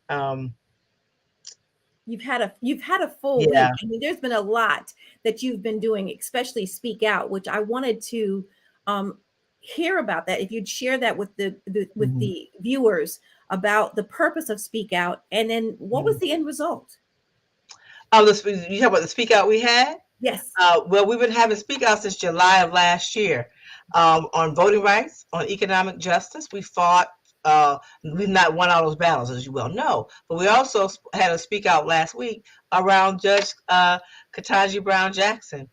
You've had a full week. I mean, there's been a lot that you've been doing, especially Speak Out, which I wanted to hear about that. If you'd share that with the viewers about the purpose of Speak Out, and then what was the end result? Oh, you talk about the Speak Out we had? Yes. Well, we've been having Speak Out since July of last year on voting rights, on economic justice. We fought. We've not won all those battles, as you well know, but we also had a Speak Out last week around Judge Ketanji Brown Jackson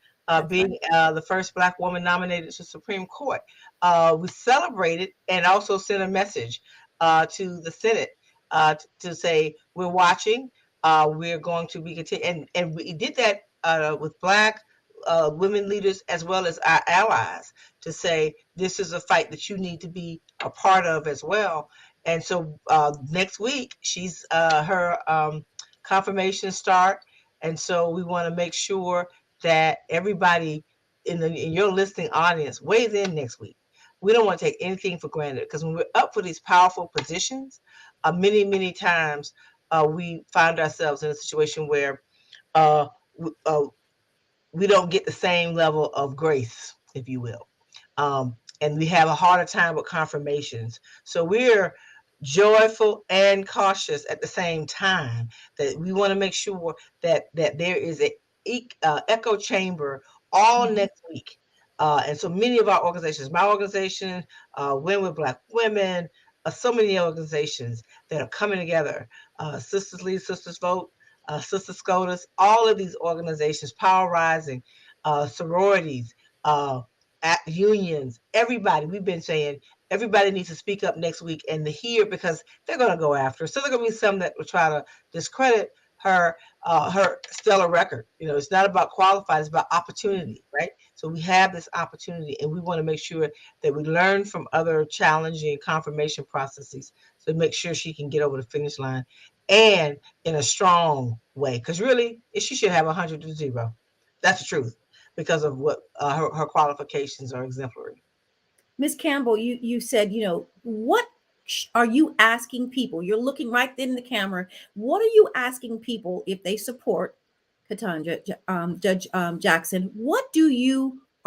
being the first Black woman nominated to the Supreme Court. We celebrated and also sent a message to the Senate to say we're watching. We're going to be continuing, and we did that with Black women leaders as well as our allies to say this is a fight that you need to be a part of as well. And so next week she's her confirmation start, and so we want to make sure that everybody in your listening audience weighs in next week. We don't want to take anything for granted, because when we're up for these powerful positions, many times we find ourselves in a situation where we don't get the same level of grace, if you will. And we have a harder time with confirmations. So we're joyful and cautious at the same time, that we want to make sure that there is an echo chamber all next week. And so many of our organizations, my organization, Women with Black Women, so many organizations that are coming together, Sisters Lead, Sisters Vote, Sister SCOTUS, all of these organizations, Power Rising, sororities, unions, everybody, we've been saying everybody needs to speak up next week and to hear, because they're going to go after her. So there are going to be some that will try to discredit her stellar record. You know, it's not about qualified, it's about opportunity, right? So we have this opportunity, and we want to make sure that we learn from other challenging confirmation processes to make sure she can get over the finish line, and in a strong way, because really she should have 100-0. That's the truth, because of what her qualifications are exemplary. Ms. Campbell, you said, what are you asking people? You're looking right in the camera. What are you asking people if they support Judge Jackson? What are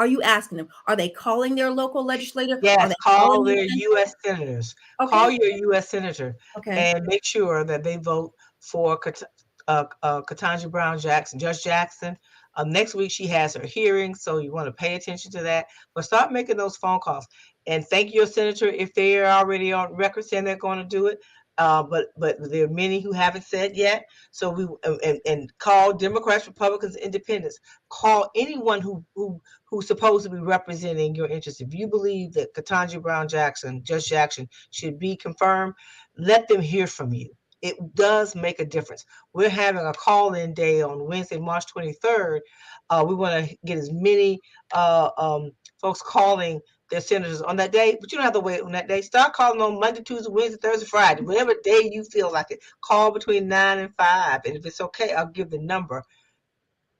you asking them? Are they calling their local legislator? Yes, call their U.S. senators. Okay. Call your U.S. senator, and make sure that they vote for Ketanji Brown Jackson, Judge Jackson. Next week she has her hearing, so you want to pay attention to that. But start making those phone calls, and thank your senator if they are already on record saying they're going to do it. But there are many who haven't said yet. So we and call Democrats, Republicans, Independents. Call anyone who's supposed to be representing your interests. If you believe that Ketanji Brown Jackson, Judge Jackson, should be confirmed, let them hear from you. it does make a difference. We're having a call-in day on Wednesday, March 23rd. We want to get as many folks calling their senators on that day, but you don't have to wait on that day. Start calling on Monday, Tuesday, Wednesday, Thursday, Friday, whatever day you feel like it. Call between 9 and 5. And if it's okay, I'll give the number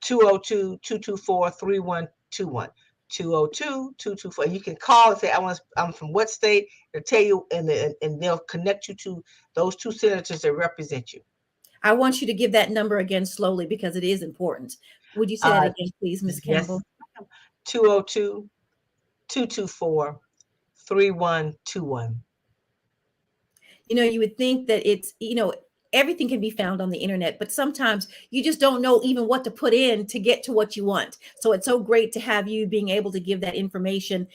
202-224-3121. 202-224. You can call and say, I'm from what state? They'll tell you, and they'll connect you to those two senators that represent you. I want you to give that number again slowly because it is important. Would you say that again, please, Ms. Campbell? Yes. 202-224-3121. You would think that it's, everything can be found on the internet, but sometimes you just don't know even what to put in to get to what you want. So it's so great to have you being able to give that information.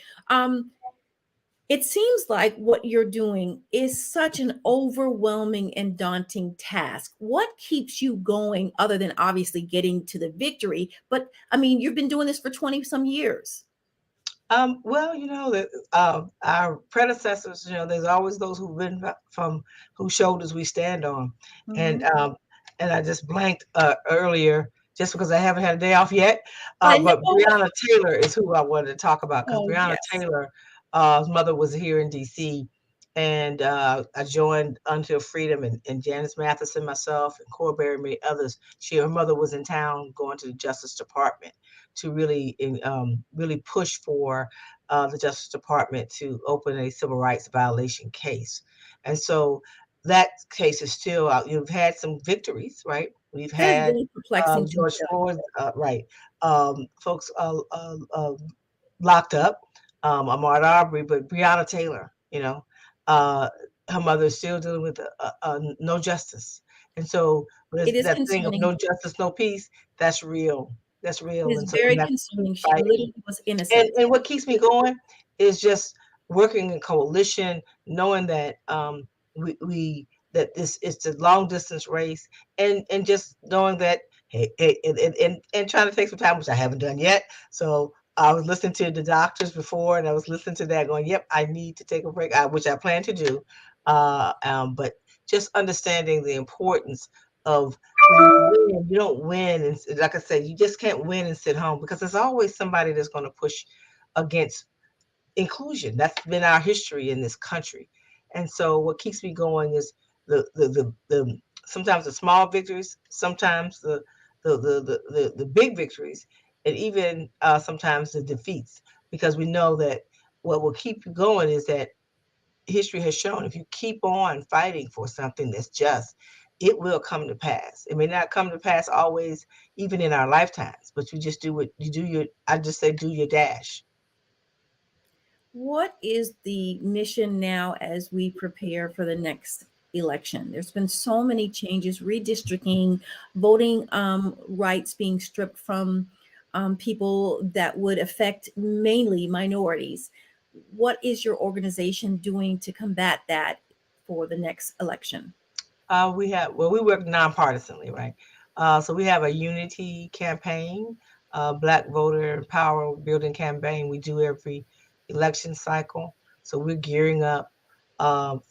It seems like what you're doing is such an overwhelming and daunting task. What keeps you going other than obviously getting to the victory? But I mean, you've been doing this for 20 some years. Well, our predecessors, there's always those who've been from whose shoulders we stand on. Mm-hmm. And I just blanked earlier just because I haven't had a day off yet. I But know. Brianna Taylor is who I wanted to talk about, because Oh, Brianna yes. Taylor, his mother was here in DC, and I joined Until Freedom, and Janice Matheson, myself, and Corberry, and many others. Her mother was in town going to the Justice Department to really push for the Justice Department to open a civil rights violation case. And so that case is still out. You've had some victories, right? We've That is had really perplexing to me. George Floyd, right? Folks locked up, Ahmaud Arbery, but Breonna Taylor, her mother is still dealing with no justice. And so It is that thing of concerning. no justice, no peace, that's real. That's real. It is And so we very have to concerning. keep She fighting. literally was innocent. And what keeps me going is just working in coalition, knowing that that this is a long distance race, and just knowing that, hey, and trying to take some time, which I haven't done yet. So I was listening to the doctors before, and I was listening to that, going, "Yep, I need to take a break," which I plan to do. But just understanding the importance of, you don't win, and like I said, you just can't win and sit home, because there's always somebody that's going to push against inclusion. That's been our history in this country. And so what keeps me going is the sometimes the small victories, sometimes the big victories, and even sometimes the defeats, because we know that what will keep you going is that history has shown, if you keep on fighting for something that's just, it will come to pass. It may not come to pass always, even in our lifetimes, but you just do what you do. I just say, do your dash. What is the mission now as we prepare for the next election? There's been so many changes, redistricting, voting rights being stripped from people that would affect mainly minorities. What is your organization doing to combat that for the next election? We work nonpartisanly, right? So we have a unity campaign, Black Voter Power Building campaign we do every election cycle. So we're gearing up to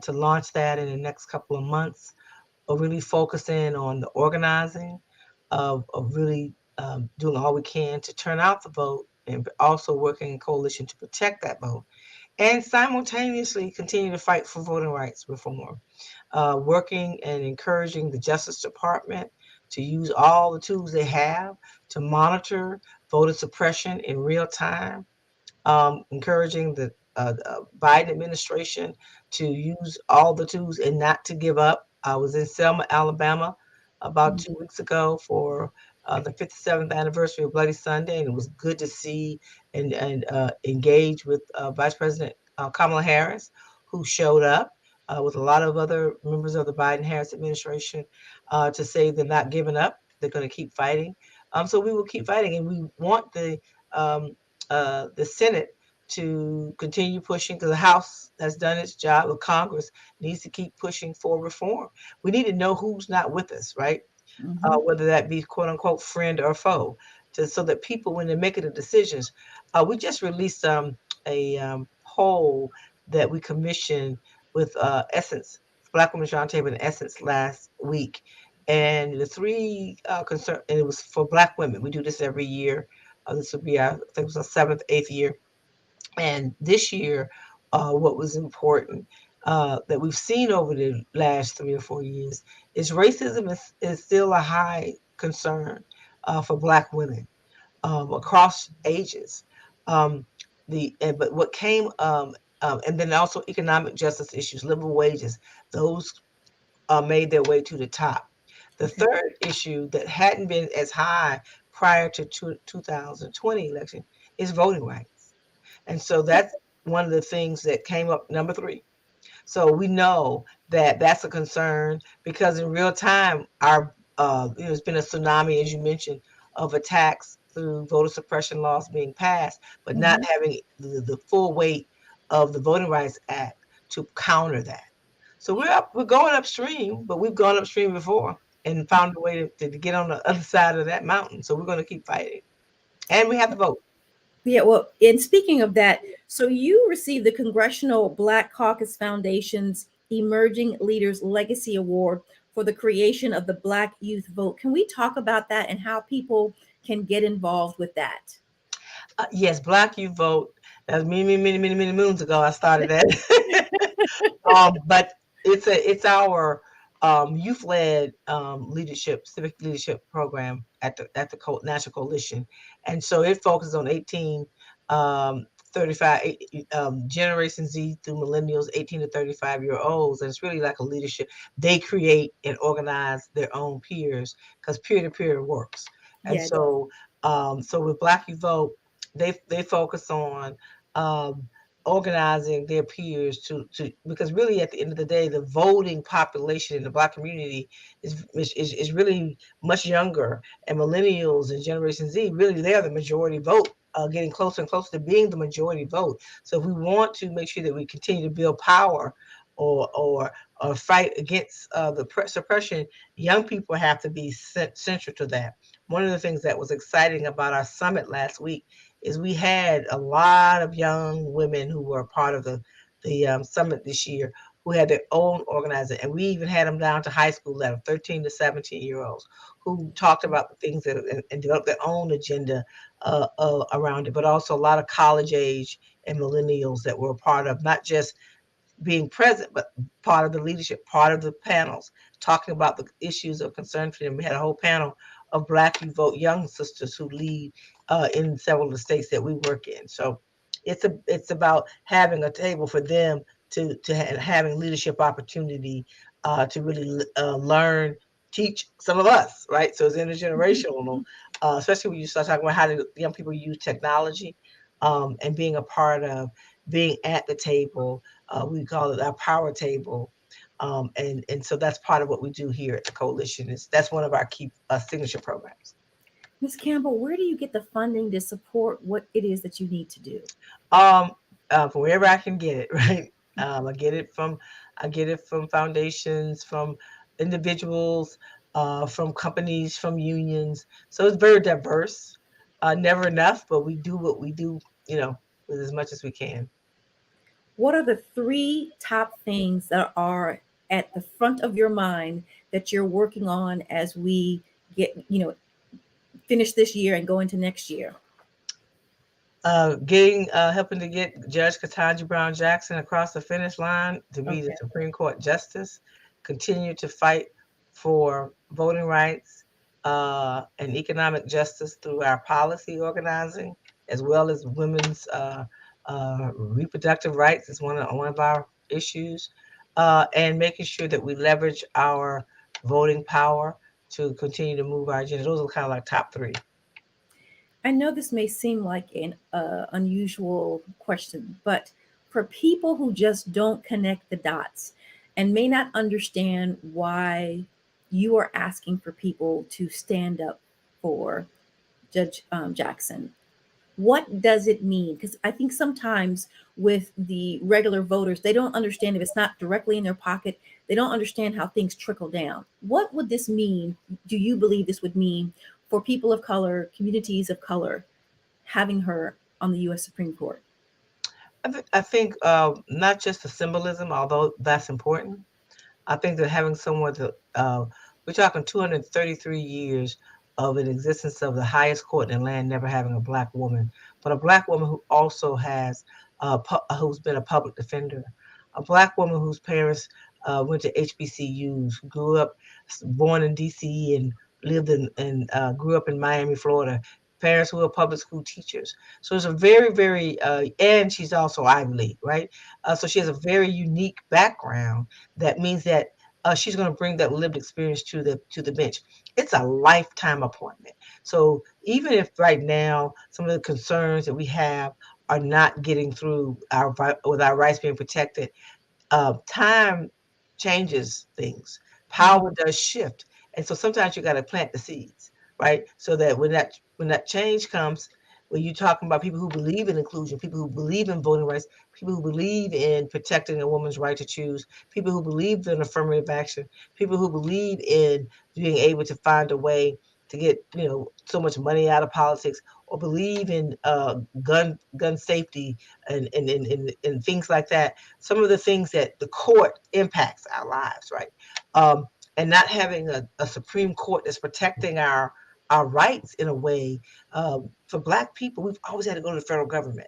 launch that in the next couple of months, of really focusing on the organizing, of really doing all we can to turn out the vote, and also working in coalition to protect that vote, and simultaneously continue to fight for voting rights reform. Working and encouraging the Justice Department to use all the tools they have to monitor voter suppression in real time. Encouraging the Biden administration to use all the tools and not to give up. I was in Selma, Alabama, about 2 weeks ago for the 57th anniversary of Bloody Sunday, and it was good to see and engage with Vice President Kamala Harris, who showed up with a lot of other members of the Biden-Harris administration to say they're not giving up. They're going to keep fighting. So we will keep fighting, and we want the Senate to continue pushing, because the House has done its job. The Congress needs to keep pushing for reform. We need to know who's not with us, right? Whether that be quote unquote friend or foe, so that people, when they're making the decisions, we just released a poll that we commissioned with Essence Black Women's Roundtable in Essence last week. And the three concern, and it was for Black women. We do this every year. This would be, I think it was our 7th, 8th year. And this year, what was important that we've seen over the last 3 or 4 years is racism is still a high concern for Black women across ages. But what came, and then also economic justice issues, living wages, those made their way to the top. The third issue that hadn't been as high prior to 2020 election is voting rights. And so that's one of the things that came up, number 3. So we know that that's a concern because in real time, there's been a tsunami, as you mentioned, of attacks through voter suppression laws being passed, but not having the full weight of the Voting Rights Act to counter that. So we're going upstream, but we've gone upstream before and found a way to get on the other side of that mountain. So we're going to keep fighting. And we have to vote. Yeah, well, and speaking of that, so you received the Congressional Black Caucus Foundation's Emerging Leaders Legacy Award for the creation of the Black Youth Vote. Can we talk about that and how people can get involved with that? Yes, Black Youth Vote. That was many moons ago. I started that. But it's our youth-led civic leadership program at the National Coalition, and so it focuses on 18, 35, Generation Z through millennials, 18 to 35-year-olds, and it's really like a leadership. They create and organize their own peers because peer-to-peer works, and so with Black Youth Vote, they focus on organizing their peers to because really at the end of the day, the voting population in the Black community is really much younger, and millennials and Generation Z, really they're the majority vote, getting closer and closer to being the majority vote. So if we want to make sure that we continue to build power or fight against the suppression, young people have to be central to that. One of the things that was exciting about our summit last week is we had a lot of young women who were part of the summit this year who had their own organizing, and we even had them down to high school level, 13 to 17-year-olds, who talked about the things and developed their own agenda around it, but also a lot of college age and millennials that were part of not just being present, but part of the leadership, part of the panels, talking about the issues of concern for them. We had a whole panel of Black Youth Vote young sisters who lead in several of the states that we work in. So it's about having a table for them to having leadership opportunity to really learn, teach some of us, right? So it's intergenerational, especially when you start talking about how do young people use technology and being a part of being at the table. We call it our power table. And so that's part of what we do here at the Coalition. That's one of our key signature programs. Ms. Campbell, where do you get the funding to support what it is that you need to do? From wherever I can get it, right? I get it from foundations, from individuals, from companies, from unions. So it's very diverse. Never enough, but we do what we do, with as much as we can. What are the 3 top things that are at the front of your mind that you're working on as we get, finish this year and go into next year? Helping to get Judge Ketanji Brown Jackson across the finish line to be the Supreme Court Justice. Continue to fight for voting rights and economic justice through our policy organizing, as well as women's reproductive rights is one of our issues, and making sure that we leverage our voting power to continue to move our agenda. Those are kind of like top 3. I know this may seem like an unusual question, but for people who just don't connect the dots and may not understand why you are asking for people to stand up for Judge Jackson, what does it mean? Because I think sometimes with the regular voters, they don't understand if it's not directly in their pocket. They don't understand how things trickle down. What would this mean? Do you believe this would mean for people of color, communities of color, having her on the U.S. Supreme Court? I think not just the symbolism, although that's important, I think that having someone to, we're talking 233 years of an existence of the highest court in the land never having a Black woman, but a Black woman who also has, who's been a public defender, a Black woman whose parents went to HBCUs, grew up, born in DC and lived in grew up in Miami, Florida. Parents who are public school teachers. So it's a very, very, and she's also Ivy League, right? So she has a very unique background. That means that she's going to bring that lived experience to the bench. It's a lifetime appointment. So even if right now some of the concerns that we have are not getting through with our rights being protected, time changes things. Power does shift, and so sometimes you got to plant the seeds, right? So that when that change comes, when you're talking about people who believe in inclusion, people who believe in voting rights, people who believe in protecting a woman's right to choose, people who believe in affirmative action, people who believe in being able to find a way to get so much money out of politics, or believe in gun safety and things like that. Some of the things that the court impacts our lives, right? And not having a Supreme Court that's protecting our rights in a way. For Black people, we've always had to go to the federal government,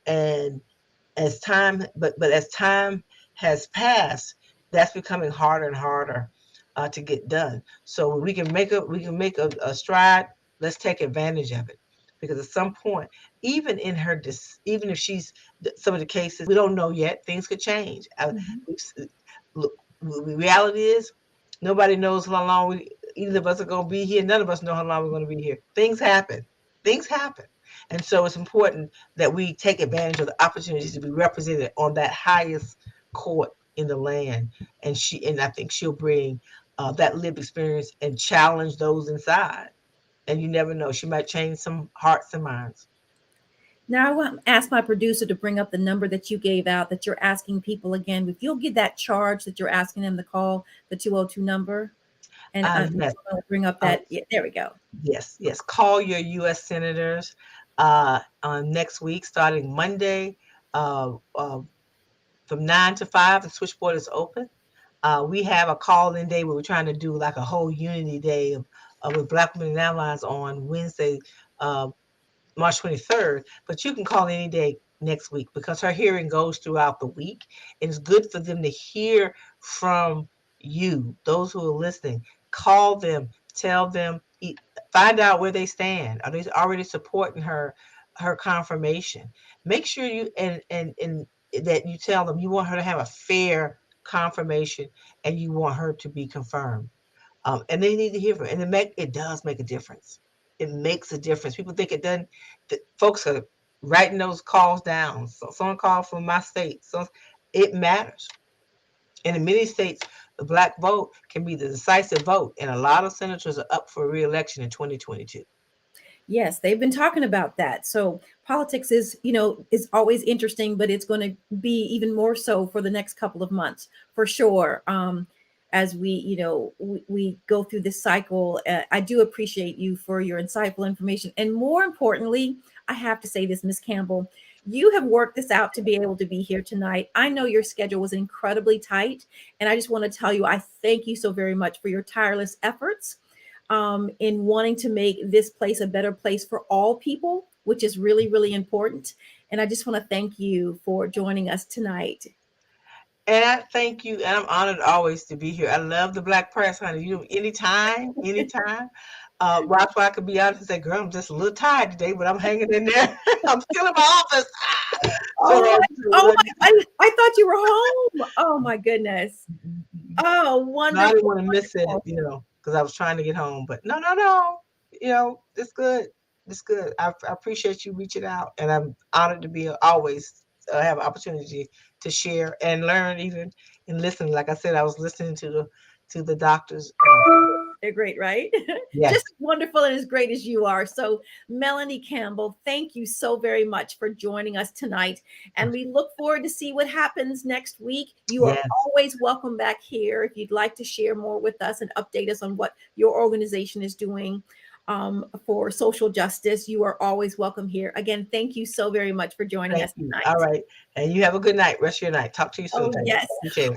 and as time has passed, that's becoming harder and harder to get done. So we can make a stride. Let's take advantage of it, because at some point, even if she's some of the cases we don't know yet, things could change. Look, the reality is nobody knows how long either of us are going to be here. None of us know how long we're going to be here. Things happen. And so it's important that we take advantage of the opportunities to be represented on that highest court in the land. And I think she'll bring that lived experience and challenge those inside. And you never know, she might change some hearts and minds. Now I want to ask my producer to bring up the number that you gave out, that you're asking people again. If you'll get that charge that you're asking them to call, the 202 number. And Yes. bring up that. There we go. Yes. Call your U.S. senators on next week, starting Monday, from 9 to 5. The switchboard is open. We have a call-in day where we're trying to do like a whole unity day with Black Women in Allies on Wednesday, March 23rd. But you can call any day next week, because her hearing goes throughout the week. And it's good for them to hear from you, those who are listening. Call them, tell them, find out where they stand. Are they already supporting her confirmation? Make sure you and that you tell them you want her to have a fair confirmation and you want her to be confirmed. And they need to hear from it. And it does make a difference. It makes a difference. People think it doesn't. Folks are writing those calls down. So someone called from my state. So it matters. And in many states, the Black vote can be the decisive vote. And a lot of senators are up for re-election in 2022. Yes, they've been talking about that. So politics is always interesting, but it's going to be even more so for the next couple of months, for sure. As we go through this cycle, I do appreciate you for your insightful information. And more importantly, I have to say this, Ms. Campbell, you have worked this out to be able to be here tonight. I know your schedule was incredibly tight, and I just want to tell you, I thank you so very much for your tireless efforts in wanting to make this place a better place for all people, which is really, really important. And I just want to thank you for joining us tonight. And I thank you, and I'm honored always to be here. I love the Black press, honey. Anytime. Watch where I could be honest and say, girl, I'm just a little tired today, but I'm hanging in there. I'm still in my office. I thought you were home. Oh my goodness. Oh, wonderful. I didn't want to miss it, because I was trying to get home. But no. It's good. It's good. I appreciate you reaching out, and I'm honored to be always have an opportunity to share and learn, even and listen. Like I said, I was listening to the doctors. They're great, right? Yes. Just wonderful and as great as you are. So, Melanie Campbell, thank you so very much for joining us tonight. And we look forward to see what happens next week. You are always welcome back here if you'd like to share more with us and update us on what your organization is doing for social justice. You are always welcome here. Again, thank you so very much for joining us tonight. All right. And you have a good night. Rest of your night. Talk to you soon. Oh, yes. Appreciate it.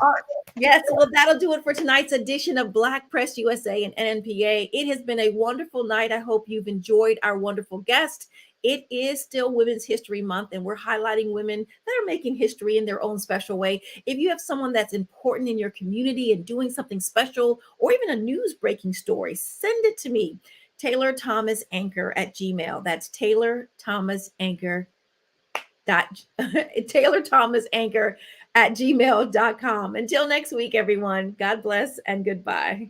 Yes, well, that'll do it for tonight's edition of Black Press USA and NNPA. It has been a wonderful night. I hope you've enjoyed our wonderful guest. It is still Women's History Month, and we're highlighting women that are making history in their own special way. If you have someone that's important in your community and doing something special, or even a news breaking story, send it to me. Taylor Thomas Anchor at Gmail. That's Taylor Thomas Anchor. Taylor Thomas Anchor at gmail.com. Until next week, everyone, God bless and goodbye.